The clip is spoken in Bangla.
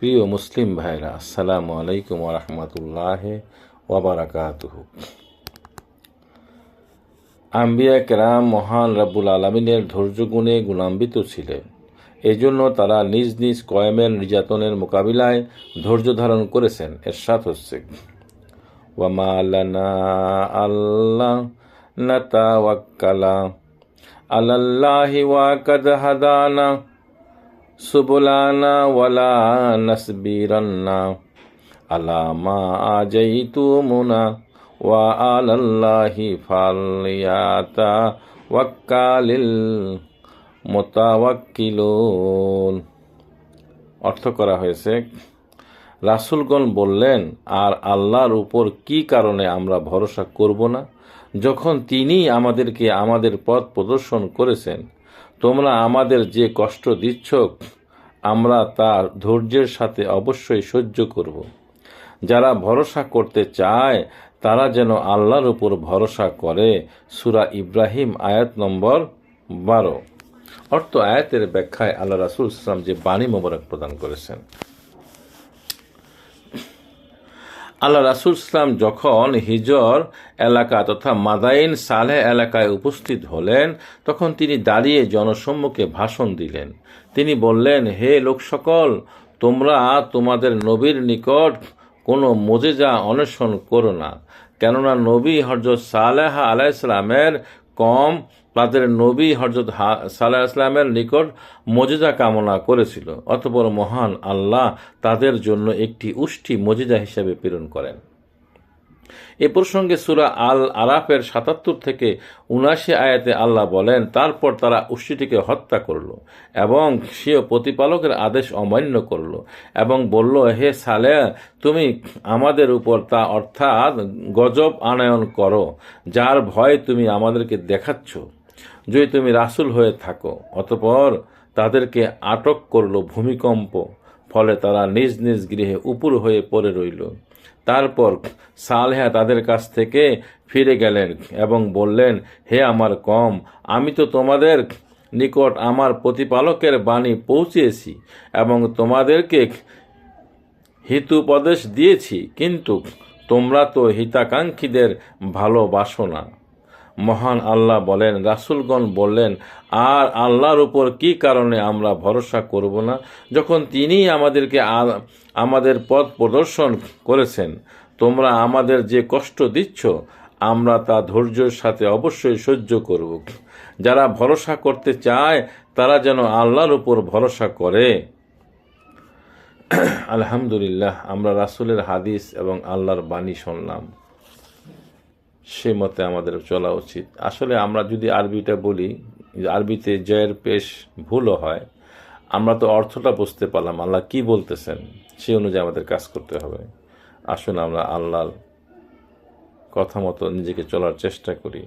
প্রিয় মুসলিম ভাইরা, আসসালামু আলাইকুম ওয়া রাহমাতুল্লাহি ওয়া বারাকাতুহু। আম্বিয়া কেরাম মহান রব্বুল আলামিনের ধৈর্য গুণে গুণান্বিত ছিলেন। এজন্য তারা নিজ নিজ কয়েমের নির্যাতনের মোকাবিলায় ধৈর্য ধারণ করেছেন। এরশাদ হচ্ছে, ওয়া মা লানা আল্লা নাতাওয়াক্কালা আলাল্লাহি ওয়া কাদ হাদানা সুবুলানা ওয়ালা নাসবিরান্না আলা মা আজাইতুমুনা ওয়া আলাল্লাহি ফালইয়াতাওয়াক্কালিল মুতাওয়াক্কিলুন। অর্থ করা হয়েছে, রাসূলগণ বললেন, আর আল্লাহর উপর কি কারণে আমরা ভরসা করব না, যখন তিনি আমাদেরকে আমাদের পথ প্রদর্শন করেছেন। তোমরা আমাদের যে কষ্ট দিচ্ছ, আমরা তা ধৈর্যের সাথে অবশ্যই সহ্য করব। যারা ভরসা করতে চায় তারা যেন আল্লাহর উপর ভরসা করে। সূরা ইব্রাহিম আয়াত নম্বর 12। অর্থ আয়াতের ব্যাখ্যায় আল্লাহ রাসূল সাল্লাল্লাহু আলাইহি ওয়াসাল্লাম যে বাণী মোবারক প্রদান করেছেন। আল্লাহ রাসূল সাল্লাল্লাহু আলাইহি ওয়াসাল্লাম যখন হিজর এলাকা তথা মাদাইন সালেহ এলাকায় উপস্থিত হলেন, তখন তিনি দাঁড়িয়ে জনসম্মুখে ভাষণ দিলেন। তিনি বললেন, হে লোক সকল, তোমরা তোমাদের নবীর নিকট কোনো মুজিজা অন্বেষণ করো না, কেননা নবী হযরত সালেহ আলাইহিস সালামের কম তাদের নবী হযরত সালেহ আলাইহিস সালামের নিকট মুজিজা কামনা করেছিল। অতঃপর মহান আল্লাহ তাদের জন্য একটি উষ্টি মুজিজা হিসেবে প্রেরণ করেন। এ প্রসঙ্গে সূরা আল আরাফের ৭৭ থেকে ৭৯ আয়াতে আল্লাহ বলেন, তারপর তারা উষ্টিটিকে হত্যা করল এবং স্বীয় প্রতিপালকের আদেশ অমান্য করল এবং বলল, হে সালেহ, তুমি আমাদের উপর তা অর্থাৎ গজব আনয়ন করো, যার ভয় তুমি আমাদেরকে দেখাচ্ছ, যদি তুমি রাসূল হয়ে থাকো। অতঃপর তাদেরকে আটক করল ভূমিকম্প, ফলে তারা নিজ নিজ গৃহে উপুর হয়ে পড়ে রইল। তারপর সালেহ তাদের কাছ থেকে ফিরে গেলেন এবং বললেন, হে আমার কওম, আমি তো তোমাদের নিকট আমার প্রতিপালকের বাণী পৌঁছিয়েছি এবং তোমাদেরকে হিতোপদেশ দিয়েছি, কিন্তু তোমরা তো হিতাকাঙ্ক্ষীদের ভালোবাসো না। মহান আল্লাহ বলেন, রাসূলগণ বললেন, আর আল্লাহর উপর কি কারণে আমরা ভরসা করব না, যখন তিনি আমাদেরকে আমাদের পথ প্রদর্শন করেছেন। তোমরা আমাদের যে কষ্ট দিচ্ছ, আমরা তা ধৈর্যের সাথে অবশ্যই সহ্য করব। যারা ভরসা করতে চায় তারা যেন আল্লাহর উপর ভরসা করে। আলহামদুলিল্লাহ, আমরা রাসূলের হাদিস এবং আল্লাহর বাণী শুনলাম, সে মতে আমাদের চলা উচিত। আসলে আমরা যদি আরবিটা বলি, আরবিতে জয়ের পেশ ভুলও হয়, আমরা তো অর্থটা বুঝতে পারলাম আল্লাহ কি বলতেছেন, সেই অনুযায়ী আমাদের কাজ করতে হবে। আসুন আমরা আল্লাহর কথা মতো নিজেকে চলার চেষ্টা করি।